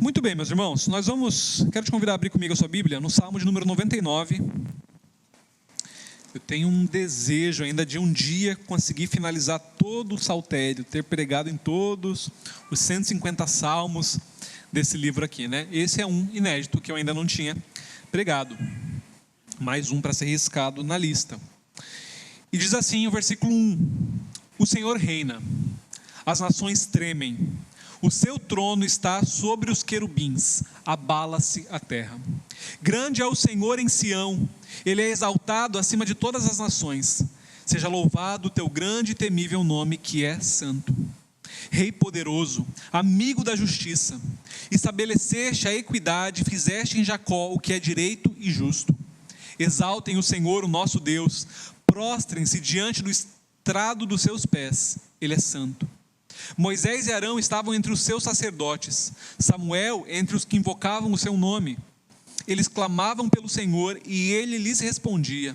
Muito bem, meus irmãos, quero te convidar a abrir comigo a sua Bíblia no Salmo de número 99. Eu tenho um desejo ainda de um dia conseguir finalizar todo o saltério, ter pregado em todos os 150 salmos desse livro aqui, né? Esse é um inédito que eu ainda não tinha pregado. Mais um para ser riscado na lista. E diz assim o versículo 1: O Senhor reina, as nações tremem, o seu trono está sobre os querubins, abala-se a terra. Grande é o Senhor em Sião, ele é exaltado acima de todas as nações. Seja louvado o teu grande e temível nome, que é santo. Rei poderoso, amigo da justiça, estabeleceste a equidade, fizeste em Jacó o que é direito e justo. Exaltem o Senhor, o nosso Deus, prostrem-se diante do estrado dos seus pés, ele é santo. Moisés e Arão estavam entre os seus sacerdotes, Samuel entre os que invocavam o seu nome. Eles clamavam pelo Senhor e ele lhes respondia.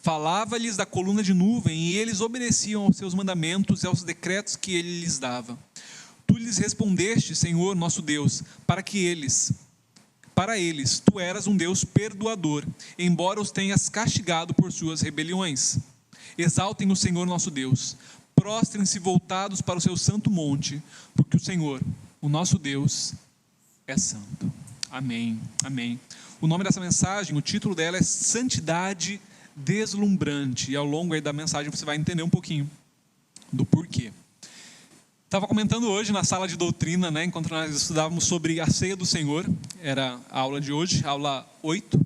Falava-lhes da coluna de nuvem e eles obedeciam aos seus mandamentos e aos decretos que ele lhes dava. Tu lhes respondeste, Senhor nosso Deus, para eles, tu eras um Deus perdoador, embora os tenhas castigado por suas rebeliões. Exaltem o Senhor nosso Deus, prostrem-se voltados para o seu santo monte, porque o Senhor, o nosso Deus, é santo. Amém, amém. O nome dessa mensagem, o título dela é Santidade Deslumbrante, e ao longo aí da mensagem você vai entender um pouquinho do porquê. Estava comentando hoje na sala de doutrina, né, enquanto nós estudávamos sobre a ceia do Senhor, era a aula de hoje, aula 8,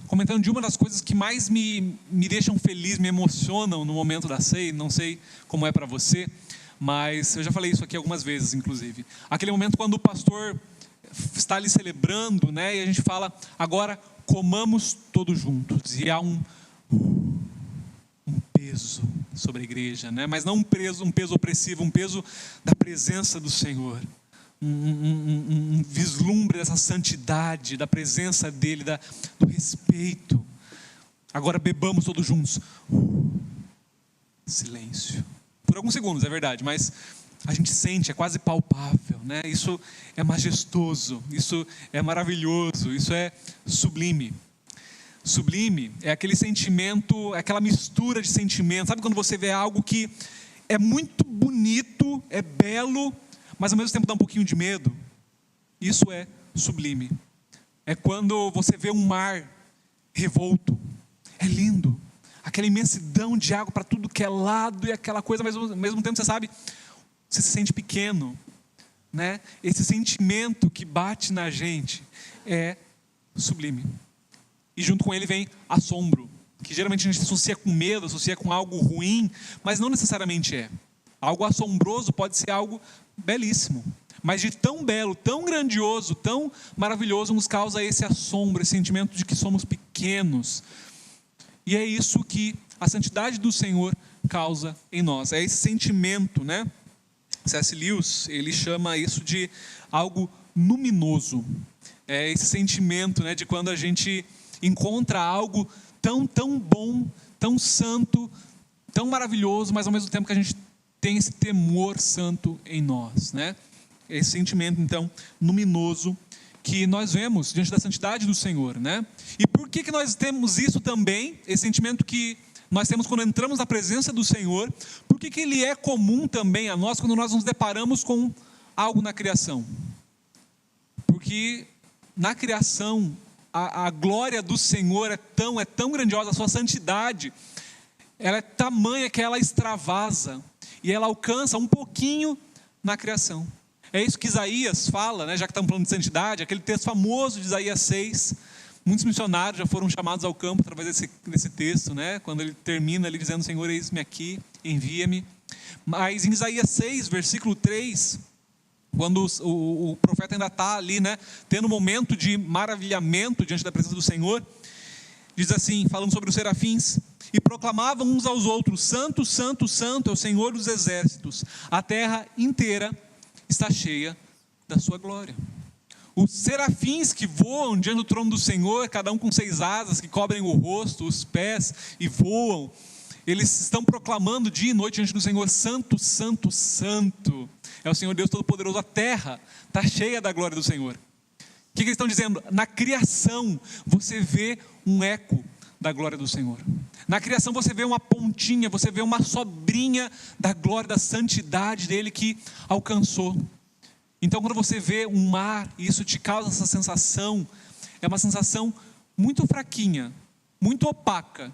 comentando de uma das coisas que mais me deixam feliz, me emocionam no momento da ceia. Não sei como é para você, mas eu já falei isso aqui algumas vezes, inclusive. Aquele momento quando o pastor está ali celebrando, né, e a gente fala, agora comamos todos juntos, e há um peso sobre a igreja, né? Mas não um peso opressivo, um peso da presença do Senhor, um vislumbre dessa santidade, da presença dele, do respeito. Agora bebamos todos juntos. Silêncio. Por alguns segundos, é verdade, mas a gente sente, é quase palpável, né? Isso é majestoso, isso é maravilhoso, isso é sublime. Sublime é aquele sentimento, é aquela mistura de sentimentos. Sabe quando você vê algo que é muito bonito, é belo, mas ao mesmo tempo dá um pouquinho de medo? Isso é sublime. É quando você vê um mar revolto, é lindo, aquela imensidão de água para tudo que é lado, e aquela coisa, mas ao mesmo tempo você se sente pequeno, né? Esse sentimento que bate na gente é sublime. E junto com ele vem assombro, que geralmente a gente associa com medo, associa com algo ruim, mas não necessariamente é. Algo assombroso pode ser algo belíssimo, mas de tão belo, tão grandioso, tão maravilhoso, nos causa esse assombro, esse sentimento de que somos pequenos. E é isso que a santidade do Senhor causa em nós, é esse sentimento, né? C.S. Lewis, ele chama isso de algo luminoso. É esse sentimento, né, de quando a gente encontra algo tão bom, tão santo, tão maravilhoso, mas ao mesmo tempo que a gente tem esse temor santo em nós, né? Esse sentimento, então, luminoso que nós vemos diante da santidade do Senhor, né? E por que nós temos isso também, esse sentimento que nós temos quando entramos na presença do Senhor? Por que ele é comum também a nós quando nós nos deparamos com algo na criação? Porque na criação a glória do Senhor é tão grandiosa, a sua santidade, ela é tamanha que ela extravasa, e ela alcança um pouquinho na criação. É isso que Isaías fala, né, já que estamos falando de santidade, aquele texto famoso de Isaías 6, muitos missionários já foram chamados ao campo através desse texto, né, quando ele termina ali dizendo, Senhor, eis-me aqui, envia-me. Mas em Isaías 6, versículo 3, quando o profeta ainda está ali, né, tendo um momento de maravilhamento diante da presença do Senhor, diz assim, falando sobre os serafins, e proclamavam uns aos outros, santo, santo, santo é o Senhor dos exércitos, a terra inteira está cheia da sua glória. Os serafins que voam diante do trono do Senhor, cada um com 6 asas, que cobrem o rosto, os pés, e voam, Eles estão proclamando dia e noite diante do Senhor: santo, santo, santo é o Senhor Deus Todo-Poderoso. A terra está cheia da glória do Senhor. O que eles estão dizendo? Na criação você vê um eco da glória do Senhor. Na criação você vê uma pontinha, você vê uma sobrinha da glória, da santidade dele que alcançou. Então quando você vê um mar, e isso te causa essa sensação, é uma sensação muito fraquinha, muito opaca,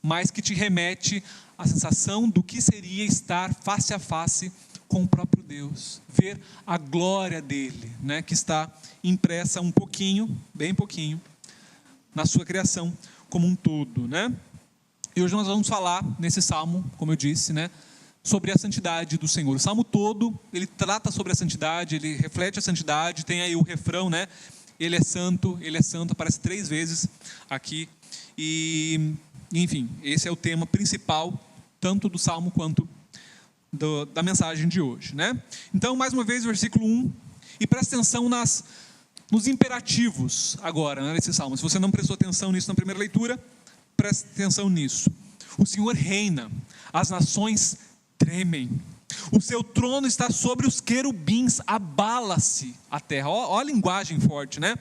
mas que te remete à sensação do que seria estar face a face com o próprio Deus, ver a glória dele, né, que está impressa um pouquinho, bem pouquinho, na sua criação como um todo, né? E hoje nós vamos falar nesse salmo, como eu disse, né, sobre a santidade do Senhor. O salmo todo, ele trata sobre a santidade, ele reflete a santidade, tem aí o refrão, né? Ele é santo, aparece 3 vezes aqui. E, enfim, esse é o tema principal, tanto do salmo quanto da mensagem de hoje, né? Então, mais uma vez, versículo 1, e presta atenção nos imperativos agora, né, nesse salmo. Se você não prestou atenção nisso na primeira leitura, preste atenção nisso. O Senhor reina, as nações tremem, o seu trono está sobre os querubins, abala-se a terra. Olha a linguagem forte, né?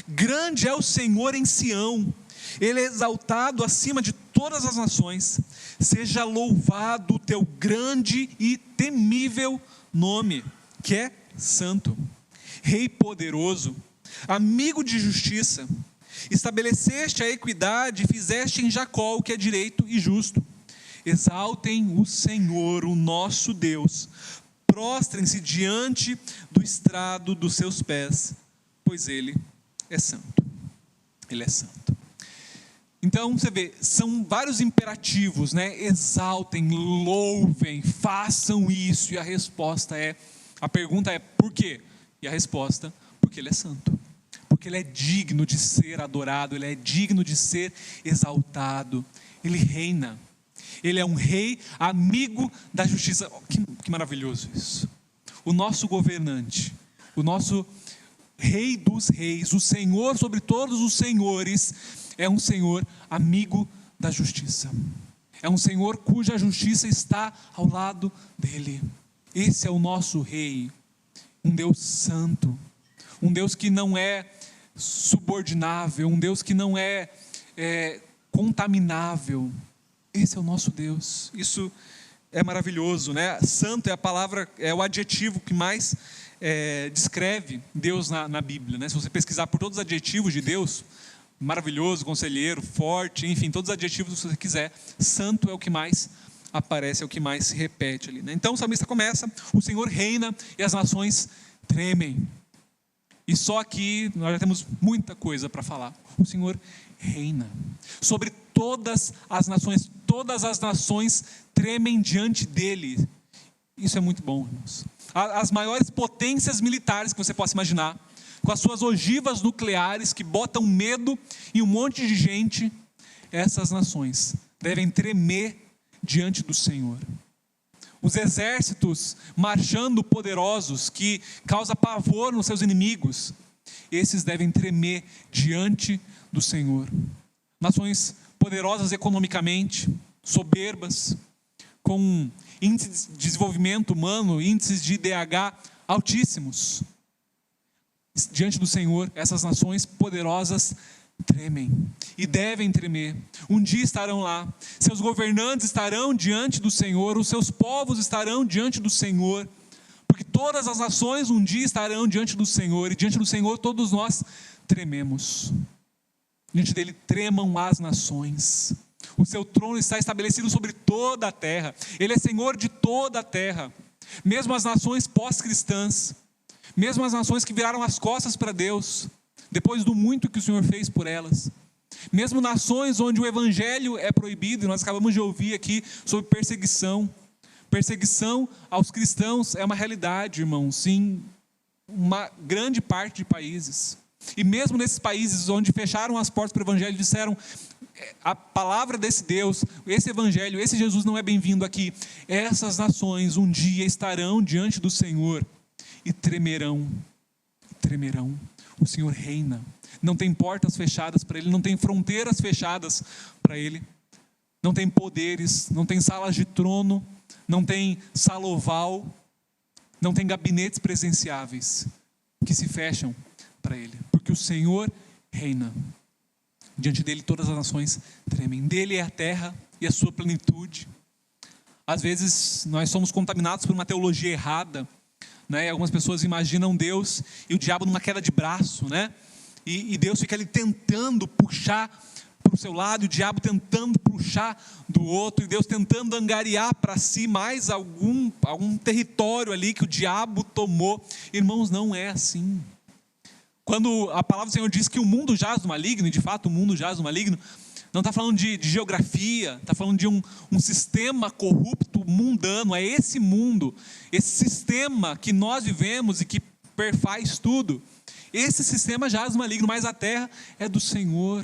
Grande é o Senhor em Sião, ele é exaltado acima de todas as nações. Seja louvado o teu grande e temível nome, que é santo. Rei poderoso, amigo de justiça, estabeleceste a equidade e fizeste em Jacó o que é direito e justo. Exaltem o Senhor, o nosso Deus, prostrem-se diante do estrado dos seus pés, pois Ele é santo. Ele é santo. Então, você vê, são vários imperativos, né? Exaltem, louvem, façam isso. E a pergunta é, por quê? E a resposta, porque Ele é santo. Porque Ele é digno de ser adorado, Ele é digno de ser exaltado. Ele reina. Ele é um rei, amigo da justiça. Que maravilhoso isso. O nosso governante, o nosso rei dos reis, o Senhor sobre todos os senhores, é um Senhor amigo da justiça. É um Senhor cuja justiça está ao lado dele. Esse é o nosso rei. Um Deus santo. Um Deus que não é subordinável. Um Deus que não é contaminável. Esse é o nosso Deus. Isso é maravilhoso, né? Santo é a palavra, é o adjetivo que mais descreve Deus na Bíblia, né? Se você pesquisar por todos os adjetivos de Deus, maravilhoso, conselheiro, forte, enfim, todos os adjetivos que você quiser, santo é o que mais aparece, é o que mais se repete ali, né? Então o salmista começa: o Senhor reina e as nações tremem. E só aqui nós já temos muita coisa para falar. O Senhor reina sobre todas as nações tremem diante dele. Isso é muito bom, irmãos. As maiores potências militares que você possa imaginar, com as suas ogivas nucleares que botam medo em um monte de gente, essas nações devem tremer diante do Senhor. Os exércitos marchando poderosos que causam pavor nos seus inimigos, esses devem tremer diante do Senhor. Nações poderosas economicamente, soberbas, com índices de desenvolvimento humano, índices de IDH altíssimos. Diante do Senhor, essas nações poderosas tremem e devem tremer. Um dia estarão lá, seus governantes estarão diante do Senhor, os seus povos estarão diante do Senhor, porque todas as nações um dia estarão diante do Senhor, e diante do Senhor todos nós trememos. Diante dele tremam as nações. O seu trono está estabelecido sobre toda a terra. Ele é Senhor de toda a terra. Mesmo as nações pós-cristãs, mesmo as nações que viraram as costas para Deus, depois do muito que o Senhor fez por elas, mesmo nações onde o evangelho é proibido, e nós acabamos de ouvir aqui sobre perseguição aos cristãos é uma realidade, irmãos, em uma grande parte de países. E mesmo nesses países onde fecharam as portas para o evangelho, disseram: a palavra desse Deus, esse evangelho, esse Jesus não é bem-vindo aqui. Essas nações um dia estarão diante do Senhor e tremerão. O Senhor reina. Não tem portas fechadas para Ele, não tem fronteiras fechadas para Ele. não tem poderes, não tem salas de trono, não tem sala oval, não tem gabinetes presenciáveis que se fecham para ele, porque o Senhor reina. Diante dele todas as nações tremem. Dele é a terra e a sua plenitude. Às vezes nós somos contaminados por uma teologia errada, né? Algumas pessoas imaginam Deus e o diabo numa queda de braço, né? E Deus fica ali tentando puxar para o seu lado, e o diabo tentando puxar do outro, e Deus tentando angariar para si mais algum território ali que o diabo tomou. Irmãos, não é assim. Quando a palavra do Senhor diz que o mundo jaz no maligno, e de fato o mundo jaz no maligno, não está falando de geografia, está falando de um sistema corrupto, mundano. É esse mundo, esse sistema que nós vivemos e que perfaz tudo. Esse sistema jaz no maligno, mas a terra é do Senhor.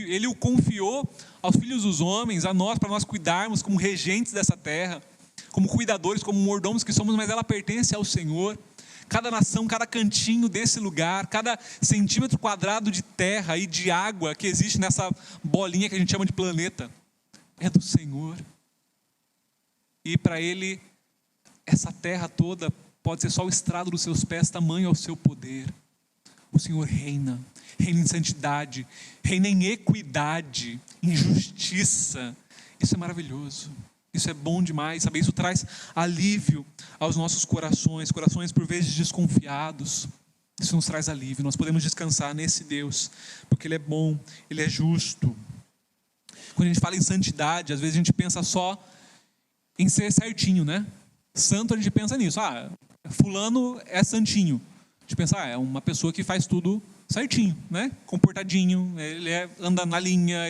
Ele o confiou aos filhos dos homens, a nós, para nós cuidarmos como regentes dessa terra, como cuidadores, como mordomos que somos, mas ela pertence ao Senhor. Cada nação, cada cantinho desse lugar, cada centímetro quadrado de terra e de água que existe nessa bolinha que a gente chama de planeta, é do Senhor. E para Ele, essa terra toda pode ser só o estrado dos seus pés, tamanho ao seu poder. O Senhor reina em santidade, reina em equidade, em justiça. Isso é maravilhoso. Isso é bom demais, sabe? Isso traz alívio aos nossos corações por vezes desconfiados. Isso nos traz alívio, nós podemos descansar nesse Deus, porque Ele é bom, Ele é justo. Quando a gente fala em santidade, às vezes a gente pensa só em ser certinho, né? Santo, a gente pensa nisso, fulano é santinho. A gente pensa, é uma pessoa que faz tudo certinho, né? Comportadinho, ele anda na linha,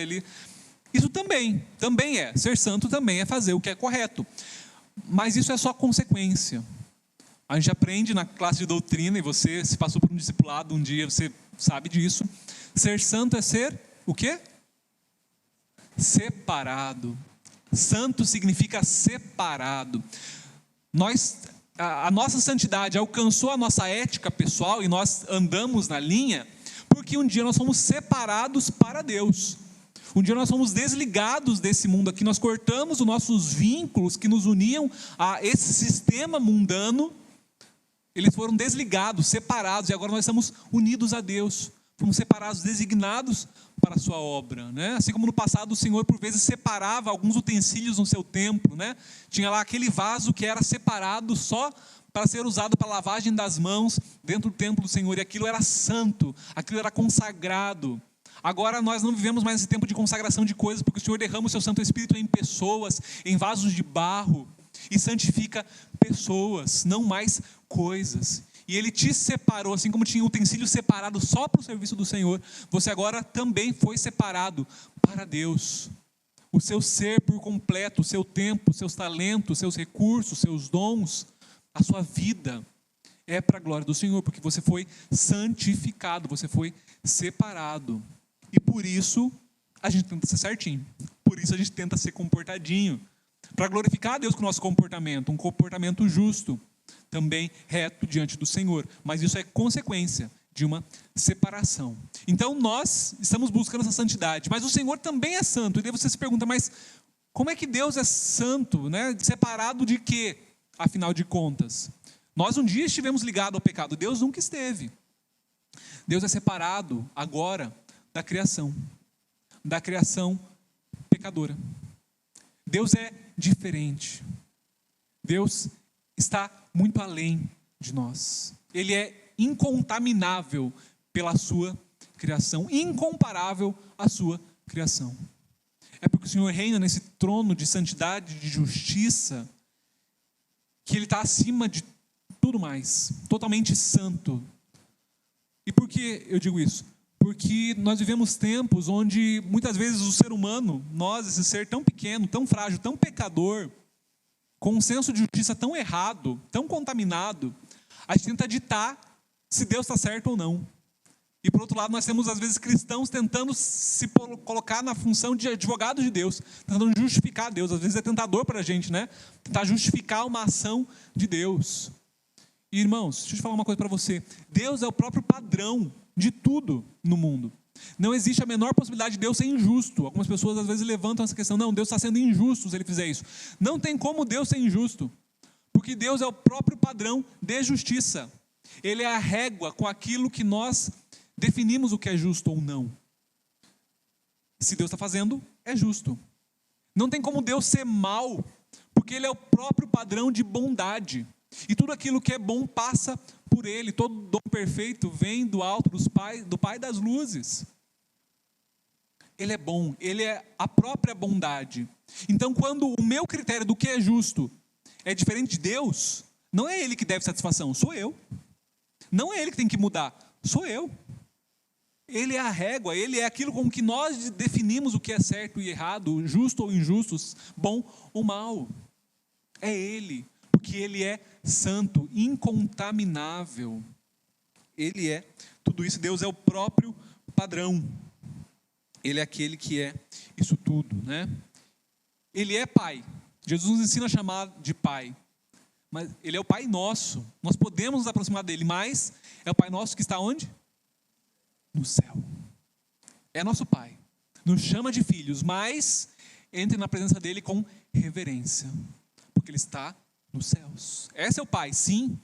Isso também é, ser santo também é fazer o que é correto. Mas isso é só consequência. A gente aprende na classe de doutrina, e você, se passou por um discipulado um dia, você sabe disso. Ser santo é ser o quê? Separado. Santo significa separado. A nossa santidade alcançou a nossa ética pessoal e nós andamos na linha porque um dia nós fomos separados para Deus. Um dia nós fomos desligados desse mundo aqui, nós cortamos os nossos vínculos que nos uniam a esse sistema mundano. Eles foram desligados, separados, e agora nós estamos unidos a Deus. Fomos separados, designados para a sua obra, né? Assim como no passado o Senhor por vezes separava alguns utensílios no seu templo, né? Tinha lá aquele vaso que era separado só para ser usado para a lavagem das mãos dentro do templo do Senhor, e aquilo era santo, aquilo era consagrado. Agora nós não vivemos mais esse tempo de consagração de coisas, porque o Senhor derrama o seu Santo Espírito em pessoas, em vasos de barro, e santifica pessoas, não mais coisas. E Ele te separou, assim como tinha utensílio separado só para o serviço do Senhor, você agora também foi separado para Deus. O seu ser por completo, o seu tempo, seus talentos, seus recursos, seus dons, a sua vida é para a glória do Senhor, porque você foi santificado, você foi separado. E por isso a gente tenta ser certinho, por isso a gente tenta ser comportadinho, para glorificar a Deus com o nosso comportamento, um comportamento justo, também reto diante do Senhor. Mas isso é consequência de uma separação. Então nós estamos buscando essa santidade, mas o Senhor também é santo. E daí você se pergunta, mas como é que Deus é santo, né? Separado de quê, afinal de contas? Nós um dia estivemos ligados ao pecado, Deus nunca esteve. Deus é separado agora da criação pecadora. Deus é diferente. Deus está muito além de nós. Ele é incontaminável pela sua criação, incomparável à sua criação. É porque o Senhor reina nesse trono de santidade, de justiça, que Ele está acima de tudo mais, totalmente santo. E por que eu digo isso? Porque nós vivemos tempos onde muitas vezes o ser humano, nós, esse ser tão pequeno, tão frágil, tão pecador, com um senso de justiça tão errado, tão contaminado, a gente tenta ditar se Deus está certo ou não. E por outro lado, nós temos às vezes cristãos tentando se colocar na função de advogado de Deus, tentando justificar Deus. Às vezes é tentador para a gente, né? Tentar justificar uma ação de Deus. E, irmãos, deixa eu te falar uma coisa para você. Deus é o próprio padrão de tudo no mundo. Não existe a menor possibilidade de Deus ser injusto. Algumas pessoas às vezes levantam essa questão, não, Deus está sendo injusto se ele fizer isso. Não tem como Deus ser injusto, porque Deus é o próprio padrão de justiça. Ele é a régua com aquilo que nós definimos o que é justo ou não. Se Deus está fazendo, é justo. Não tem como Deus ser mau, porque ele é o próprio padrão de bondade. E tudo aquilo que é bom passa por ele. Todo dom perfeito vem do alto, do Pai das luzes. Ele é bom, ele é a própria bondade. Então, quando o meu critério do que é justo é diferente de Deus, não é ele que deve satisfação, sou eu. Não é ele que tem que mudar, sou eu. Ele é a régua, ele é aquilo com que nós definimos o que é certo e errado, justo ou injusto, bom ou mal. É ele, porque ele é santo, incontaminável. Ele é tudo isso. Deus é o próprio padrão. Ele é aquele que é isso tudo, né? Ele é Pai. Jesus nos ensina a chamar de Pai. Mas ele é o Pai nosso. Nós podemos nos aproximar dele, mas é o Pai nosso que está onde? No céu. É nosso Pai. Nos chama de filhos, mas entre na presença dele com reverência, porque ele está nos céus. Esse é o Pai, sim.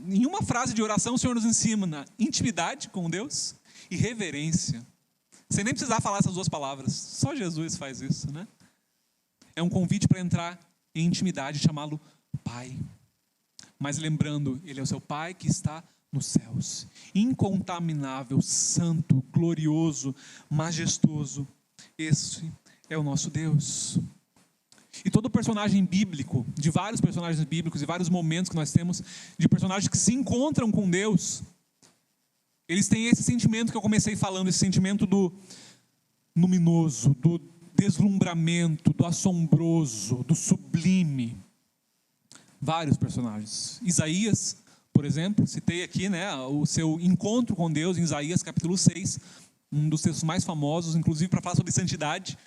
Em uma frase de oração o Senhor nos ensina intimidade com Deus e reverência. Sem nem precisar falar essas duas palavras. Só Jesus faz isso, né? É um convite para entrar em intimidade e chamá-lo Pai. Mas lembrando, ele é o seu Pai que está nos céus. Incontaminável, santo, glorioso, majestoso. Esse é o nosso Deus. E todo personagem bíblico, de vários personagens bíblicos e vários momentos que nós temos de personagens que se encontram com Deus, eles têm esse sentimento que eu comecei falando, esse sentimento do luminoso, do deslumbramento, do assombroso, do sublime. Vários personagens. Isaías, por exemplo, citei aqui, né, o seu encontro com Deus em Isaías capítulo 6, um dos textos mais famosos, inclusive para falar sobre santidade.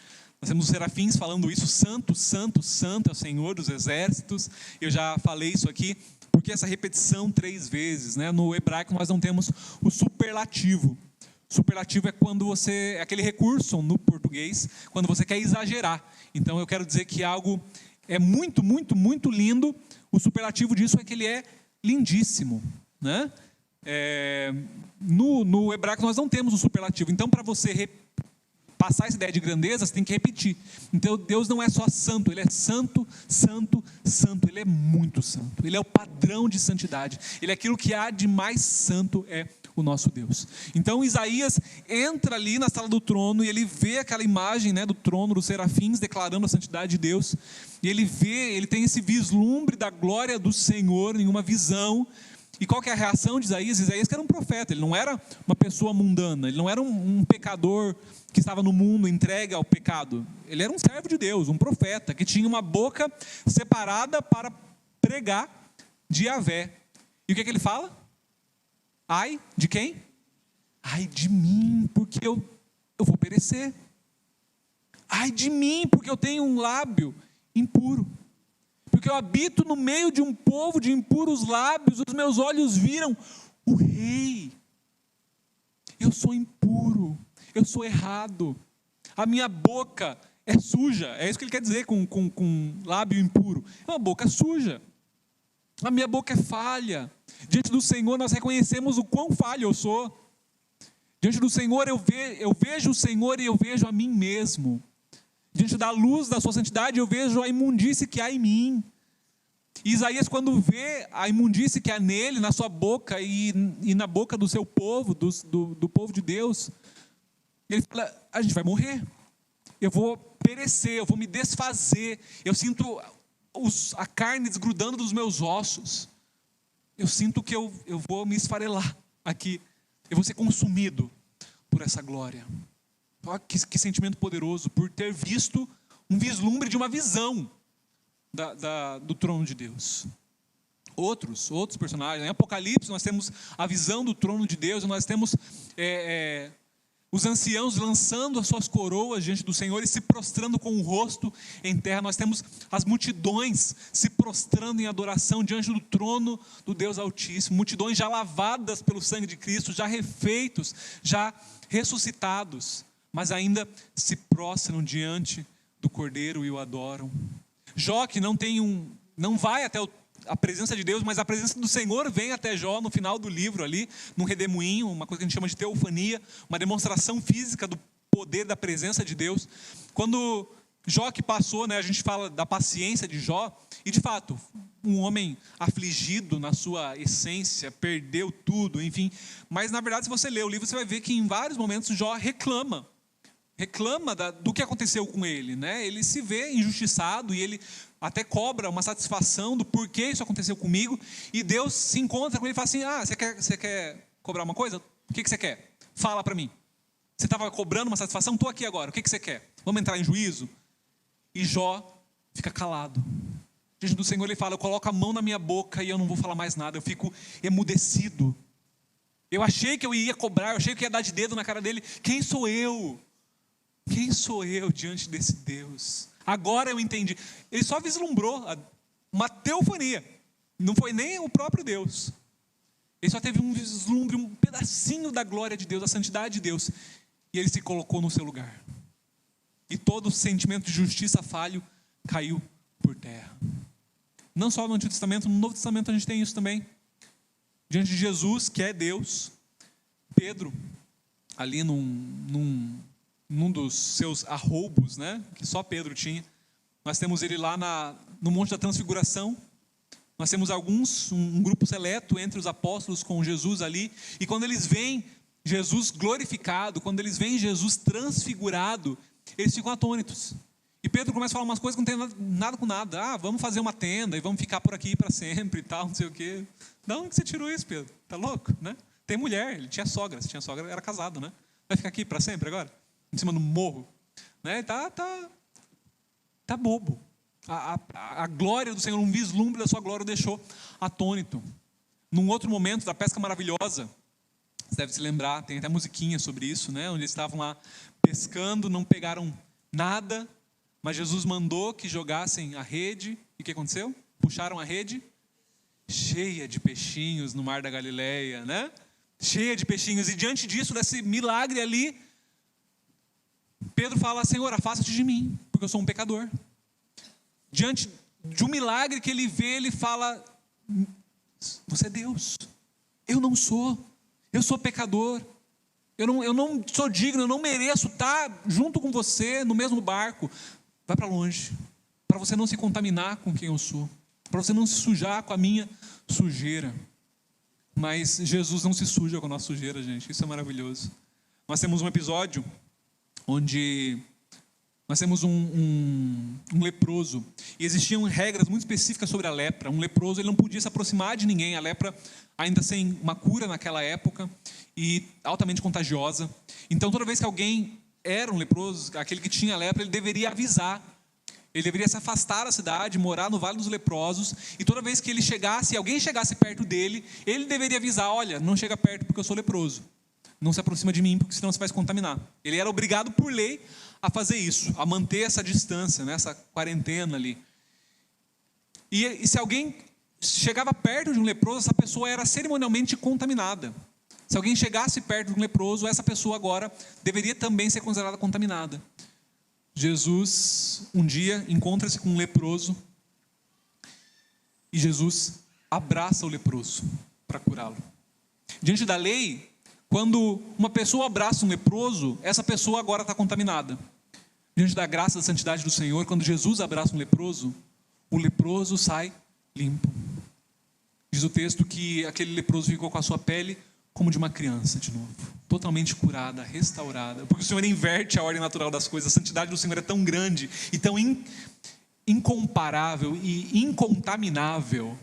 Nós temos os serafins falando isso, santo, santo, santo é o Senhor dos exércitos. Eu já falei isso aqui, porque essa repetição 3 vezes, né? No hebraico nós não temos o superlativo. Superlativo é quando você, é aquele recurso no português, quando você quer exagerar. Então eu quero dizer que algo é muito, muito, muito lindo. O superlativo disso é que ele é lindíssimo, né? No hebraico nós não temos o superlativo. Então para você passar essa ideia de grandeza, você tem que repetir. Então Deus não é só santo, ele é santo, santo, santo. Ele é muito santo. Ele é o padrão de santidade. Ele é aquilo que há de mais santo é o nosso Deus. Então Isaías entra ali na sala do trono e ele vê aquela imagem, né, do trono dos serafins declarando a santidade de Deus. E ele tem esse vislumbre da glória do Senhor em uma visão. E qual que é a reação de Isaías? Isaías que era um profeta, ele não era uma pessoa mundana, ele não era um pecador que estava no mundo entregue ao pecado. Ele era um servo de Deus, um profeta, que tinha uma boca separada para pregar de Yahvé. E o que ele fala? Ai de quem? Ai de mim, porque eu vou perecer. Ai de mim, porque eu tenho um lábio impuro. Porque eu habito no meio de um povo de impuros lábios, os meus olhos viram o rei. Eu sou impuro, eu sou errado, a minha boca é suja. É isso que ele quer dizer com lábio impuro. É uma boca suja, a minha boca é falha. Diante do Senhor nós reconhecemos o quão falho eu sou. Diante do Senhor eu vejo o Senhor e eu vejo a mim mesmo. Diante da luz da sua santidade eu vejo a imundície que há em mim. E Isaías, quando vê a imundície que há nele, na sua boca e na boca do seu povo, do povo de Deus, ele fala, a gente vai morrer, eu vou perecer, eu vou me desfazer, eu sinto a carne desgrudando dos meus ossos, eu sinto que eu vou me esfarelar aqui, eu vou ser consumido por essa glória. Olha que sentimento poderoso, por ter visto um vislumbre de uma visão do trono de Deus. Outros personagens, em Apocalipse nós temos a visão do trono de Deus, nós temos os anciãos lançando as suas coroas diante do Senhor e se prostrando com o rosto em terra. Nós temos as multidões se prostrando em adoração diante do trono do Deus Altíssimo. Multidões já lavadas pelo sangue de Cristo, já refeitos, já ressuscitados, mas ainda se prostram diante do Cordeiro e o adoram. Jó, que não vai até a presença de Deus, mas a presença do Senhor vem até Jó no final do livro ali, num redemoinho, uma coisa que a gente chama de teofania, uma demonstração física do poder da presença de Deus. Quando Jó que passou, a gente fala da paciência de Jó, e de fato, um homem afligido na sua essência, perdeu tudo, enfim, mas na verdade se você ler o livro, você vai ver que em vários momentos Jó reclama do que aconteceu com ele, Ele se vê injustiçado e ele até cobra uma satisfação do porquê isso aconteceu comigo, e Deus se encontra com ele e fala assim: você quer cobrar uma coisa? O que você quer? Fala para mim. Você estava cobrando uma satisfação? Estou aqui agora, o que você quer? Vamos entrar em juízo? E Jó fica calado. Diante do Senhor ele fala: eu coloco a mão na minha boca e eu não vou falar mais nada, eu fico emudecido. Eu achei que eu ia cobrar, eu achei que ia dar de dedo na cara dele. Quem sou eu? Quem sou eu diante desse Deus? Agora eu entendi. Ele só vislumbrou uma teofania. Não foi nem o próprio Deus. Ele só teve um vislumbre, um pedacinho da glória de Deus, da santidade de Deus. E ele se colocou no seu lugar. E todo o sentimento de justiça falho caiu por terra. Não só no Antigo Testamento, no Novo Testamento a gente tem isso também. Diante de Jesus, que é Deus, Pedro, ali num dos seus arroubos, que só Pedro tinha, nós temos ele lá no Monte da Transfiguração. Nós temos um grupo seleto entre os apóstolos com Jesus ali, e quando eles veem Jesus glorificado, quando eles veem Jesus transfigurado, eles ficam atônitos. E Pedro começa a falar umas coisas que não tem nada com nada. Vamos fazer uma tenda e vamos ficar por aqui para sempre e tal, não sei o quê. De onde você tirou isso, Pedro? Tá louco, Tem mulher, ele tinha sogra, se tinha sogra, era casado, Vai ficar aqui para sempre agora? Em cima do morro, Tá bobo. A glória do Senhor, um vislumbre da sua glória o deixou atônito. Num outro momento da pesca maravilhosa, você deve se lembrar, tem até musiquinha sobre isso, onde eles estavam lá pescando, não pegaram nada, mas Jesus mandou que jogassem a rede, e o que aconteceu? Puxaram a rede cheia de peixinhos no mar da Galileia, Cheia de peixinhos, e diante disso, desse milagre ali, Pedro fala: Senhor, afasta-te de mim, porque eu sou um pecador. Diante de um milagre que ele vê, ele fala: você é Deus, eu não sou, eu sou pecador, eu não sou digno, eu não mereço estar junto com você no mesmo barco. Vai para longe, para você não se contaminar com quem eu sou, para você não se sujar com a minha sujeira. Mas Jesus não se suja com a nossa sujeira, gente, isso é maravilhoso. Nós temos um episódio onde nós temos um leproso, e existiam regras muito específicas sobre a lepra. Um leproso, ele não podia se aproximar de ninguém, a lepra ainda sem uma cura naquela época, e altamente contagiosa. Então toda vez que alguém era um leproso, aquele que tinha lepra, ele deveria avisar, ele deveria se afastar da cidade, morar no Vale dos Leprosos, e toda vez que ele chegasse, alguém chegasse perto dele, ele deveria avisar: olha, não chega perto porque eu sou leproso, não se aproxima de mim, porque senão você vai se contaminar. Ele era obrigado por lei a fazer isso, a manter essa distância, essa quarentena ali. E se alguém chegava perto de um leproso, essa pessoa era cerimonialmente contaminada. Se alguém chegasse perto de um leproso, essa pessoa agora deveria também ser considerada contaminada. Jesus, um dia, encontra-se com um leproso, e Jesus abraça o leproso para curá-lo. Diante da lei, quando uma pessoa abraça um leproso, essa pessoa agora está contaminada. Diante da graça e da santidade do Senhor, quando Jesus abraça um leproso, o leproso sai limpo. Diz o texto que aquele leproso ficou com a sua pele como de uma criança de novo, totalmente curada, restaurada, porque o Senhor inverte a ordem natural das coisas. A santidade do Senhor é tão grande e tão incomparável e incontaminável,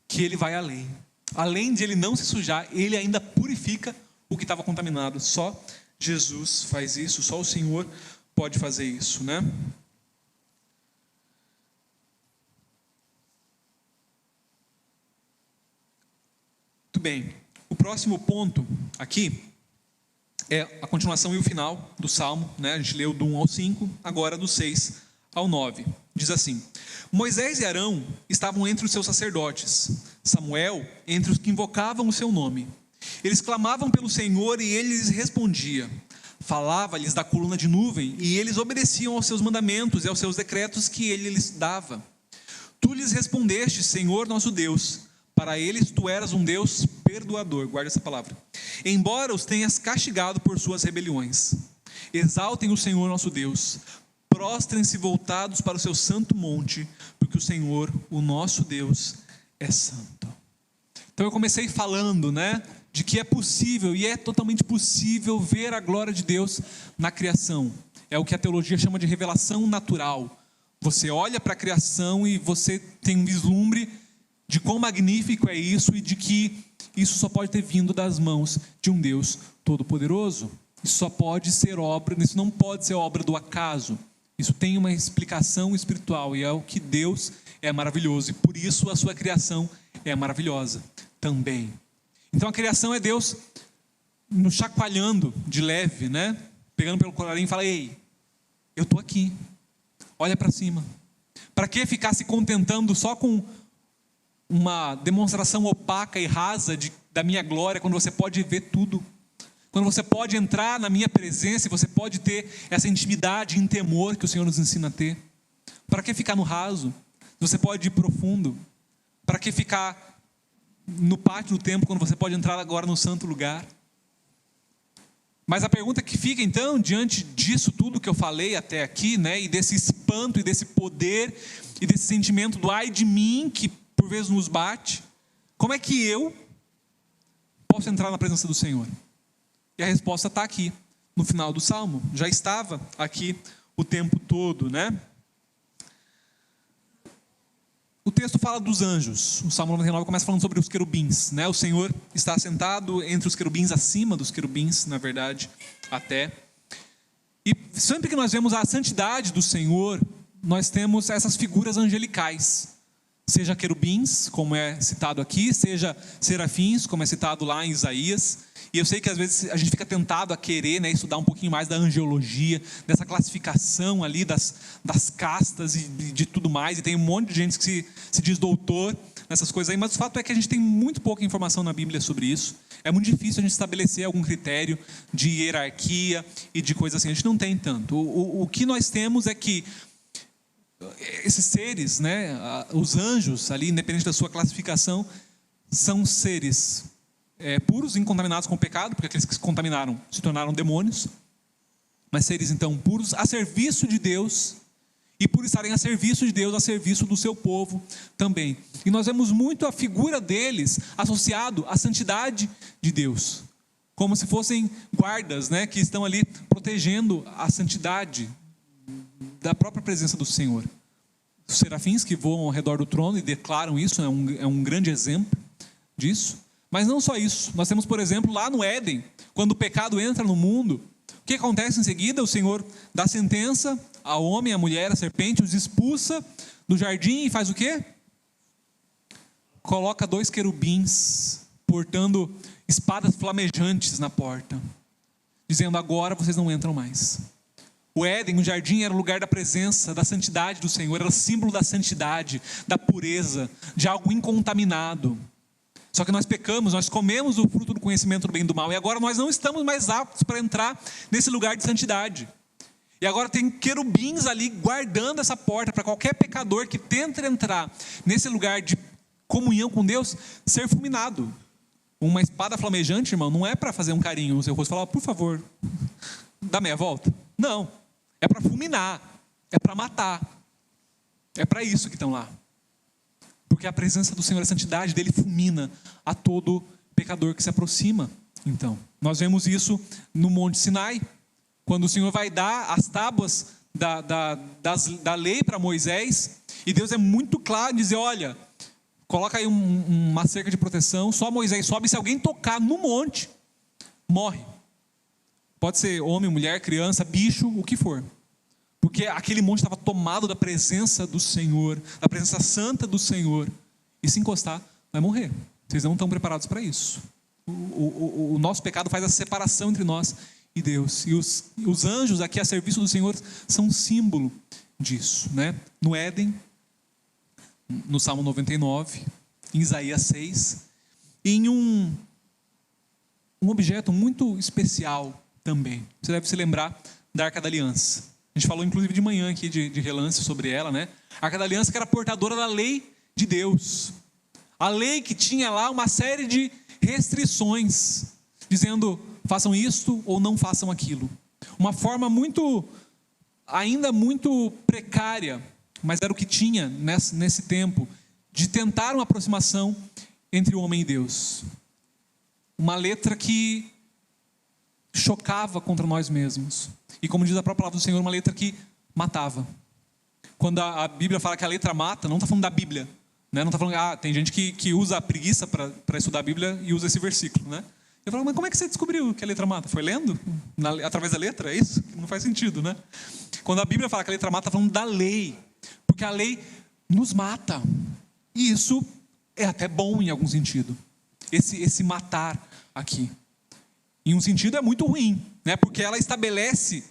que Ele vai além. Além de Ele não se sujar, Ele ainda purifica o que estava contaminado. Só Jesus faz isso, só o Senhor pode fazer isso, Muito bem. O próximo ponto aqui é a continuação e o final do Salmo, né? A gente leu do 1 ao 5, agora do 6 ao 9. Diz assim: Moisés e Arão estavam entre os seus sacerdotes, Samuel entre os que invocavam o seu nome. Eles clamavam pelo Senhor e ele lhes respondia. Falava-lhes da coluna de nuvem e eles obedeciam aos seus mandamentos e aos seus decretos que ele lhes dava. Tu lhes respondeste, Senhor nosso Deus. Para eles tu eras um Deus perdoador. Guarda essa palavra. Embora os tenhas castigado por suas rebeliões. Exaltem o Senhor nosso Deus. Prostrem-se voltados para o seu santo monte, porque o Senhor, o nosso Deus, é santo. Então eu comecei falando, né, de que é possível, e é totalmente possível, ver a glória de Deus na criação. É o que a teologia chama de revelação natural. Você olha para a criação e você tem um vislumbre de quão magnífico é isso e de que isso só pode ter vindo das mãos de um Deus todo-poderoso. Isso só pode ser obra, isso não pode ser obra do acaso. Isso tem uma explicação espiritual e é o que Deus é maravilhoso. E por isso a sua criação é maravilhosa também. Então a criação é Deus nos chacoalhando de leve, né? Pegando pelo colarinho e fala: ei, eu estou aqui. Olha para cima. Para que ficar se contentando só com uma demonstração opaca e rasa da minha glória, quando você pode ver tudo? Quando você pode entrar na minha presença e você pode ter essa intimidade em temor que o Senhor nos ensina a ter. Para que ficar no raso? Você pode ir profundo. Para que ficar no pátio do templo quando você pode entrar agora no santo lugar? Mas a pergunta que fica então, diante disso tudo que eu falei até aqui, né, e desse espanto, e desse poder, e desse sentimento do ai de mim, que por vezes nos bate, como é que eu posso entrar na presença do Senhor? E a resposta está aqui, no final do Salmo. Já estava aqui o tempo todo, né? O texto fala dos anjos. O Salmo 99 começa falando sobre os querubins, né? O Senhor está assentado entre os querubins, acima dos querubins, na verdade, até. E sempre que nós vemos a santidade do Senhor, nós temos essas figuras angelicais. Seja querubins, como é citado aqui, seja serafins, como é citado lá em Isaías. E eu sei que às vezes a gente fica tentado a querer, né, estudar um pouquinho mais da angelologia, dessa classificação ali das castas e de tudo mais. E tem um monte de gente que se diz doutor nessas coisas aí, mas o fato é que a gente tem muito pouca informação na Bíblia sobre isso. É muito difícil a gente estabelecer algum critério de hierarquia e de coisas assim. A gente não tem tanto. O que nós temos é que esses seres, né, os anjos ali, independente da sua classificação, são seres puros, incontaminados com o pecado, porque aqueles que se contaminaram se tornaram demônios, mas seres então puros, a serviço de Deus, e por estarem a serviço de Deus, a serviço do seu povo também. E nós vemos muito a figura deles associado à santidade de Deus, como se fossem guardas, né, que estão ali protegendo a santidade da própria presença do Senhor. Os serafins que voam ao redor do trono e declaram isso, é um grande exemplo disso. Mas não só isso, nós temos, por exemplo, lá no Éden, quando o pecado entra no mundo, o que acontece em seguida? O Senhor dá sentença ao homem, à mulher, à serpente, os expulsa do jardim e faz o quê? Coloca 2 querubins, portando espadas flamejantes na porta, dizendo: agora vocês não entram mais. O Éden, o jardim, era o lugar da presença, da santidade do Senhor, era símbolo da santidade, da pureza, de algo incontaminado. Só que nós pecamos, nós comemos o fruto do conhecimento do bem e do mal, e agora nós não estamos mais aptos para entrar nesse lugar de santidade. E agora tem querubins ali guardando essa porta para qualquer pecador que tenta entrar nesse lugar de comunhão com Deus ser fulminado. Uma espada flamejante, irmão, não é para fazer um carinho no seu rosto e falar: por favor, dá meia volta. Não, é para fulminar, é para matar. É para isso que estão lá. Porque a presença do Senhor, a santidade dele fulmina a todo pecador que se aproxima. Então, nós vemos isso no Monte Sinai, quando o Senhor vai dar as tábuas da lei para Moisés, e Deus é muito claro em dizer: olha, coloca aí uma cerca de proteção, só Moisés sobe, se alguém tocar no monte, morre. Pode ser homem, mulher, criança, bicho, o que for. Porque aquele monte estava tomado da presença do Senhor, da presença santa do Senhor. E se encostar, vai morrer. Vocês não estão preparados para isso. O nosso pecado faz a separação entre nós e Deus. E os anjos aqui a serviço do Senhor são um símbolo disso, né? No Éden, no Salmo 99, em Isaías 6, e em um objeto muito especial também. Você deve se lembrar da Arca da Aliança. A gente falou inclusive de manhã aqui de relance sobre ela, né? A Arca da Aliança, que era portadora da lei de Deus. A lei que tinha lá uma série de restrições, dizendo façam isto ou não façam aquilo. Uma forma ainda muito precária, mas era o que tinha nesse tempo, de tentar uma aproximação entre o homem e Deus. Uma letra que chocava contra nós mesmos. E como diz a própria palavra do Senhor, uma letra que matava. Quando a Bíblia fala que a letra mata, não está falando da Bíblia, né? Não está falando, tem gente que usa a preguiça para estudar a Bíblia e usa esse versículo, né? Eu falo, mas como é que você descobriu que a letra mata? Foi lendo? Através da letra? É isso? Não faz sentido, né? Quando a Bíblia fala que a letra mata, está falando da lei. Porque a lei nos mata. E isso é até bom em algum sentido. Esse matar aqui. Em um sentido é muito ruim, né? Porque ela estabelece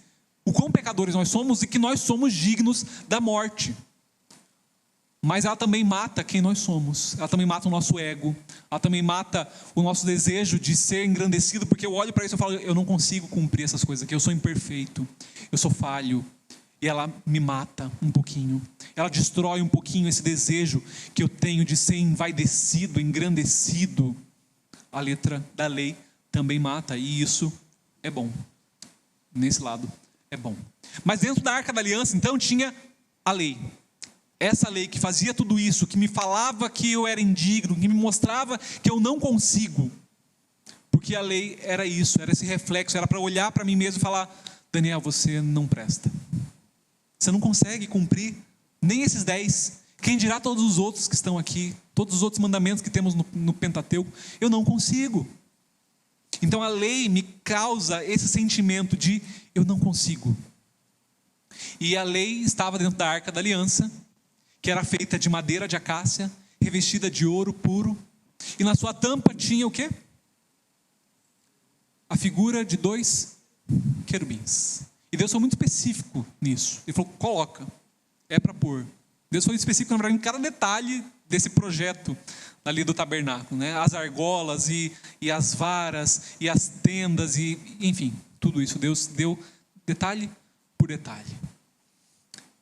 o quão pecadores nós somos e que nós somos dignos da morte. Mas ela também mata quem nós somos. Ela também mata o nosso ego. Ela também mata o nosso desejo de ser engrandecido, porque eu olho para isso e falo, eu não consigo cumprir essas coisas aqui, eu sou imperfeito, eu sou falho. E ela me mata um pouquinho. Ela destrói um pouquinho esse desejo que eu tenho de ser envaidecido, engrandecido. A letra da lei também mata, e isso é bom. Nesse lado é bom. Mas dentro da Arca da Aliança, então, tinha a lei. Essa lei que fazia tudo isso, que me falava que eu era indigno, que me mostrava que eu não consigo. Porque a lei era isso, era esse reflexo, era para olhar para mim mesmo e falar, Daniel, você não presta. Você não consegue cumprir nem esses 10. Quem dirá todos os outros que estão aqui, todos os outros mandamentos que temos no Pentateuco, eu não consigo. Então a lei me causa esse sentimento de eu não consigo. E a lei estava dentro da Arca da Aliança, que era feita de madeira de acácia, revestida de ouro puro, e na sua tampa tinha o quê? A figura de 2 querubins. E Deus foi muito específico nisso. Ele falou, coloca, é para pôr. Deus foi específico, na verdade, em cada detalhe desse projeto ali do tabernáculo, né? As argolas e as varas e as tendas e, enfim, tudo isso Deus deu detalhe por detalhe.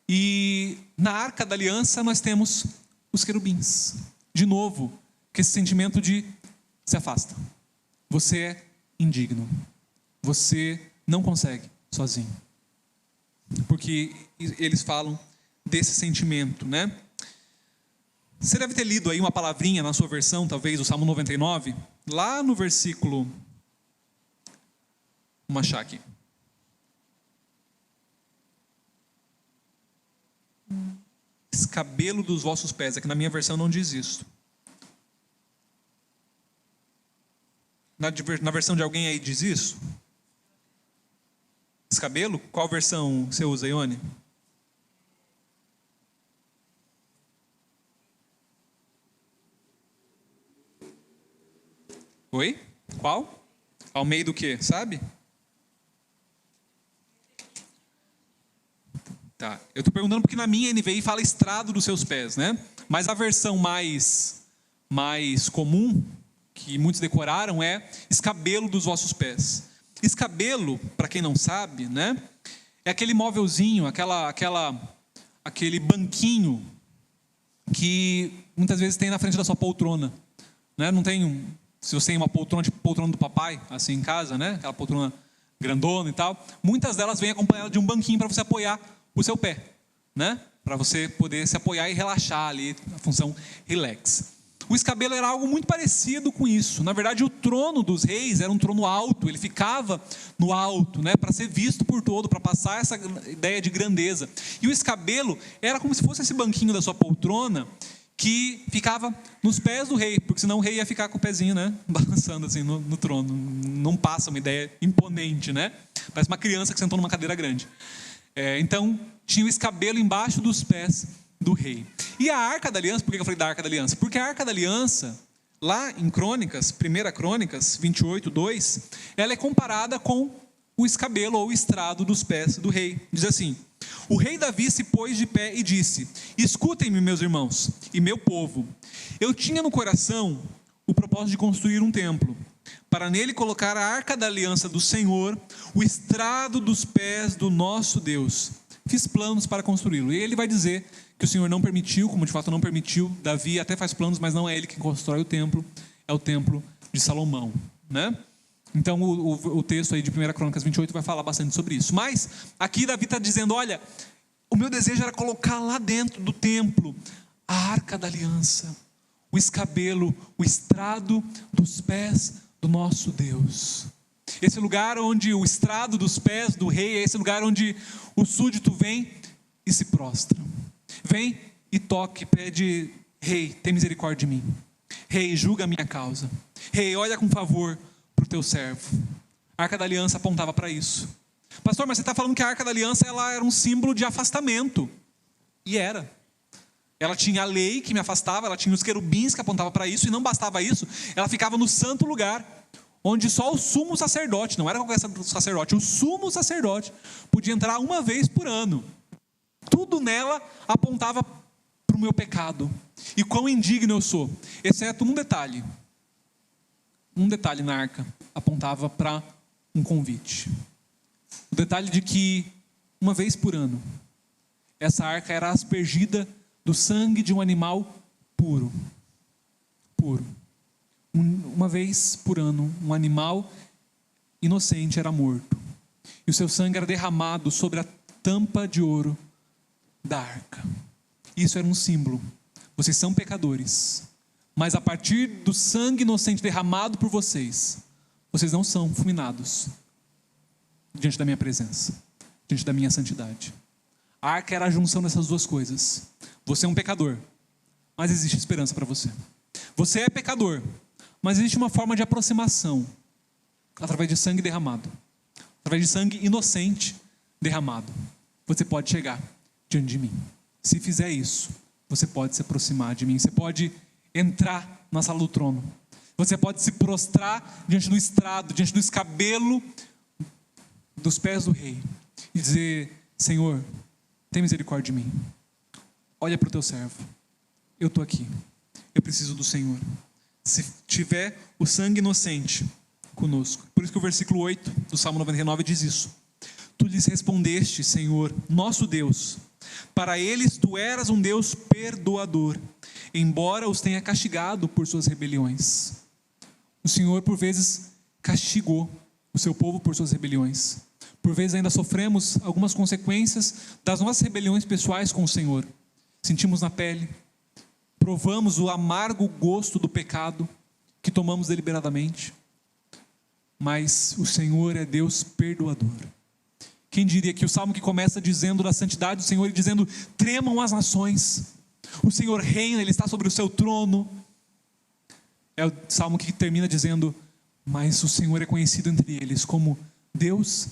E na Arca da Aliança nós temos os querubins. De novo, com esse sentimento de se afasta. Você é indigno. Você não consegue sozinho. Porque eles falam desse sentimento, né? Você deve ter lido aí uma palavrinha na sua versão, talvez, do Salmo 99, lá no versículo... Vamos achar aqui. Escabelo dos vossos pés. É que na minha versão não diz isso. Na versão de alguém aí diz isso? Escabelo? Qual versão você usa, Ione? Oi? Qual? Ao meio do quê? Sabe? Tá. Eu estou perguntando porque na minha NVI fala estrado dos seus pés, né? Mas a versão mais comum, que muitos decoraram, é escabelo dos vossos pés. Escabelo, para quem não sabe, né? É aquele móvelzinho, aquele banquinho que muitas vezes tem na frente da sua poltrona, né? Não tem se você tem uma poltrona, tipo poltrona do papai, assim em casa, né? Aquela poltrona grandona e tal. Muitas delas vêm acompanhadas de um banquinho para você apoiar o seu pé, né? Para você poder se apoiar e relaxar ali, a função relax. O escabelo era algo muito parecido com isso. Na verdade, o trono dos reis era um trono alto, ele ficava no alto, né? Para ser visto por todo, para passar essa ideia de grandeza. E o escabelo era como se fosse esse banquinho da sua poltrona, que ficava nos pés do rei, porque senão o rei ia ficar com o pezinho, né, balançando assim no trono. Não passa uma ideia imponente, né? Parece uma criança que sentou numa cadeira grande. Então, tinha o escabelo embaixo dos pés do rei. E a Arca da Aliança, por que eu falei da Arca da Aliança? Porque a Arca da Aliança, lá em Crônicas, 1 Crônicas 28, 2, ela é comparada com o escabelo ou o estrado dos pés do rei. Diz assim: o rei Davi se pôs de pé e disse: escutem-me, meus irmãos e meu povo. Eu tinha no coração o propósito de construir um templo, para nele colocar a arca da aliança do Senhor, o estrado dos pés do nosso Deus. Fiz planos para construí-lo. E ele vai dizer que o Senhor não permitiu, como de fato não permitiu. Davi até faz planos, mas não é ele que constrói o templo, é o templo de Salomão, né? Então o texto aí de 1 Crônicas 28 vai falar bastante sobre isso. Mas aqui Davi está dizendo: olha, o meu desejo era colocar lá dentro do templo a arca da aliança, o escabelo, o estrado dos pés do nosso Deus. Esse lugar onde o estrado dos pés do rei é esse lugar onde o súdito vem e se prostra. Vem e toca e pede: rei, tem misericórdia de mim. Rei, julga a minha causa. Rei, olha com favor para o teu servo. A arca da aliança apontava para isso. Pastor, mas você está falando que a arca da aliança ela era um símbolo de afastamento. E era. Ela tinha a lei que me afastava, ela tinha os querubins que apontavam para isso, e não bastava isso, ela ficava no santo lugar, onde só o sumo sacerdote, não era qualquer sacerdote, o sumo sacerdote podia entrar uma vez por ano. Tudo nela apontava para o meu pecado e quão indigno eu sou, exceto um detalhe. Um detalhe na arca apontava para um convite. O detalhe de que uma vez por ano essa arca era aspergida do sangue de um animal puro. Puro. Uma vez por ano, um animal inocente era morto. E o seu sangue era derramado sobre a tampa de ouro da arca. Isso era um símbolo. Vocês são pecadores, mas a partir do sangue inocente derramado por vocês, vocês não são fulminados diante da minha presença, diante da minha santidade. A arca era a junção dessas duas coisas. Você é um pecador, mas existe esperança para você. Você é pecador, mas existe uma forma de aproximação através de sangue derramado, através de sangue inocente derramado. Você pode chegar diante de mim. Se fizer isso, você pode se aproximar de mim. Você pode entrar na sala do trono. Você pode se prostrar diante do estrado, diante do escabelo dos pés do rei e dizer: Senhor, tem misericórdia de mim. Olha para o teu servo. Eu estou aqui. Eu preciso do Senhor. Se tiver o sangue inocente conosco. Por isso que o versículo 8 do Salmo 99 diz isso. Tu lhes respondeste, Senhor, nosso Deus. Para eles tu eras um Deus perdoador, embora os tenha castigado por suas rebeliões. O Senhor por vezes castigou o seu povo por suas rebeliões. Por vezes ainda sofremos algumas consequências das nossas rebeliões pessoais com o Senhor. Sentimos na pele, provamos o amargo gosto do pecado que tomamos deliberadamente. Mas o Senhor é Deus perdoador. Quem diria que o salmo que começa dizendo da santidade do Senhor e dizendo: tremam as nações, o Senhor reina, Ele está sobre o seu trono. É o salmo que termina dizendo: mas o Senhor é conhecido entre eles como Deus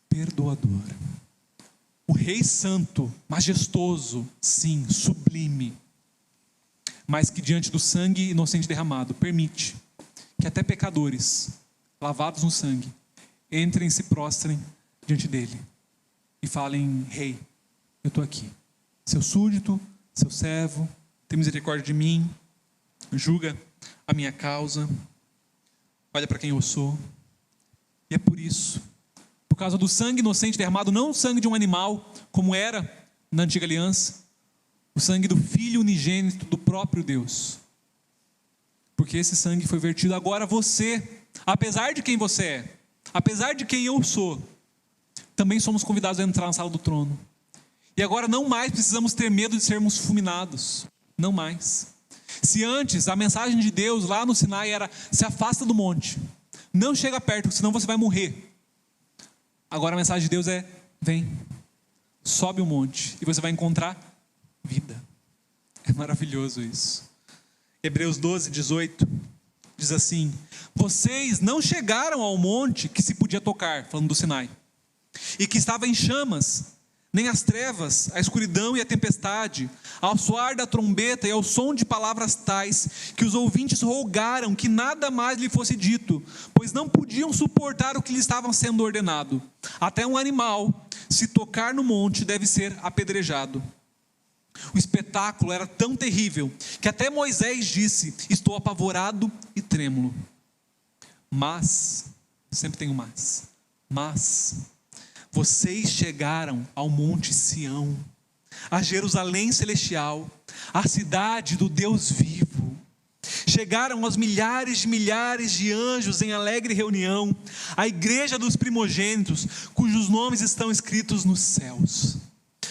perdoador. O Rei Santo, majestoso, sim, sublime, mas que diante do sangue inocente derramado, permite que até pecadores, lavados no sangue, entrem e se prostrem diante dele e falem: Rei, eu estou aqui, seu súdito, seu servo, tem misericórdia de mim, julga a minha causa, olha para quem eu sou. E é por isso, por causa do sangue inocente derramado, não o sangue de um animal, como era na antiga aliança, o sangue do Filho unigênito do próprio Deus, porque esse sangue foi vertido. Agora você, apesar de quem você é, apesar de quem eu sou, também somos convidados a entrar na sala do trono. E agora não mais precisamos ter medo de sermos fulminados. Não mais. Se antes a mensagem de Deus lá no Sinai era: se afasta do monte, não chega perto, senão você vai morrer. Agora a mensagem de Deus é: vem, sobe o monte e você vai encontrar vida. É maravilhoso isso. Hebreus 12, 18 diz assim: vocês não chegaram ao monte que se podia tocar, falando do Sinai, e que estava em chamas, nem as trevas, a escuridão e a tempestade, ao soar da trombeta e ao som de palavras tais, que os ouvintes rogaram que nada mais lhe fosse dito, pois não podiam suportar o que lhe estava sendo ordenado. Até um animal, se tocar no monte, deve ser apedrejado. O espetáculo era tão terrível, que até Moisés disse: estou apavorado e trêmulo. Mas, sempre tem um mas, vocês chegaram ao monte Sião, a Jerusalém celestial, a cidade do Deus vivo. Chegaram aos milhares de anjos em alegre reunião, a igreja dos primogênitos, cujos nomes estão escritos nos céus.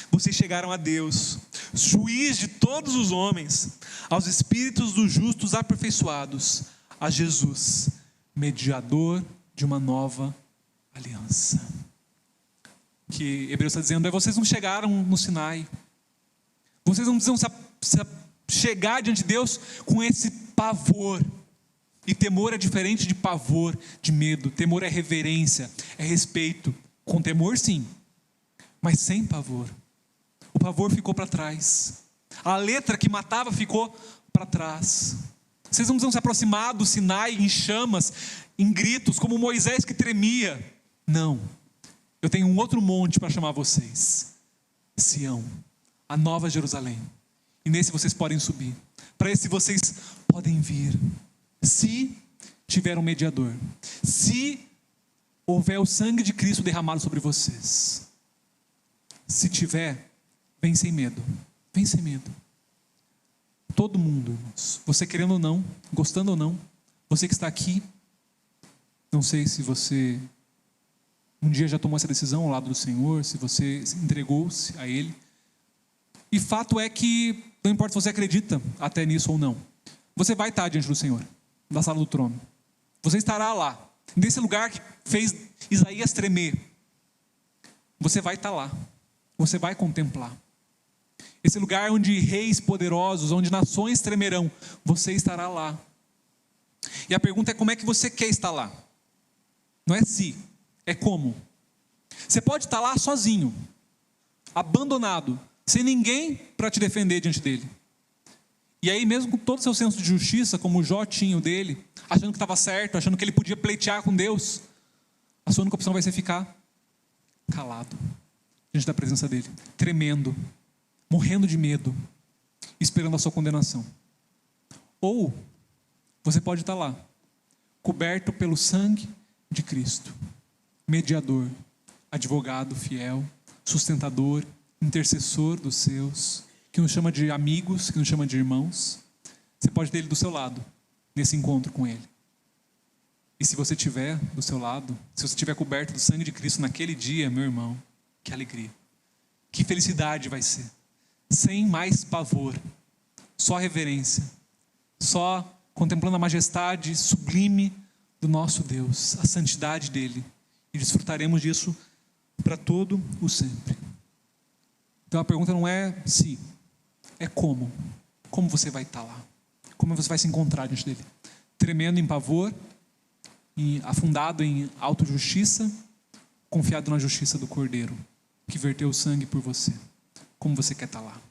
Vocês chegaram a Deus, juiz de todos os homens, aos espíritos dos justos aperfeiçoados, a Jesus, mediador de uma nova aliança. Que Hebreus está dizendo: vocês não chegaram no Sinai, vocês não precisam chegar diante de Deus com esse pavor. E temor é diferente de pavor, de medo. Temor é reverência, é respeito. Com temor sim, mas sem pavor. O pavor ficou para trás, a letra que matava ficou para trás. Vocês não precisam se aproximar do Sinai em chamas, em gritos, como Moisés que tremia. Não, eu tenho um outro monte para chamar vocês: Sião, a nova Jerusalém. E nesse vocês podem subir, para esse vocês podem vir, se tiver um mediador, se houver o sangue de Cristo derramado sobre vocês. Se tiver, vem sem medo, vem sem medo. Todo mundo, irmãos, você querendo ou não, gostando ou não, você que está aqui, não sei se você um dia já tomou essa decisão ao lado do Senhor, se você entregou-se a Ele. E fato é que, não importa se você acredita até nisso ou não, você vai estar diante do Senhor, na sala do trono. Você estará lá, nesse lugar que fez Isaías tremer. Você vai estar lá, você vai contemplar. Esse lugar onde reis poderosos, onde nações tremerão, você estará lá. E a pergunta é: como é que você quer estar lá? Não é se, é como. Você pode estar lá sozinho, abandonado, sem ninguém para te defender diante dele. E aí, mesmo com todo o seu senso de justiça, como o Jó tinha o dele, achando que estava certo, achando que ele podia pleitear com Deus, a sua única opção vai ser ficar calado diante da presença dele, tremendo, morrendo de medo, esperando a sua condenação. Ou você pode estar lá, coberto pelo sangue de Cristo, mediador, advogado fiel, sustentador, intercessor dos seus, que nos chama de amigos, que nos chama de irmãos. Você pode ter ele do seu lado, nesse encontro com ele. E se você estiver do seu lado, se você estiver coberto do sangue de Cristo naquele dia, meu irmão, que alegria, que felicidade vai ser. Sem mais pavor, só reverência, só contemplando a majestade sublime do nosso Deus, a santidade dele, e desfrutaremos disso para todo o sempre. Então a pergunta não é se, é como você vai estar lá, como você vai se encontrar diante dele, tremendo em pavor, e afundado em autojustiça, confiado na justiça do Cordeiro, que verteu o sangue por você. Como você quer estar lá?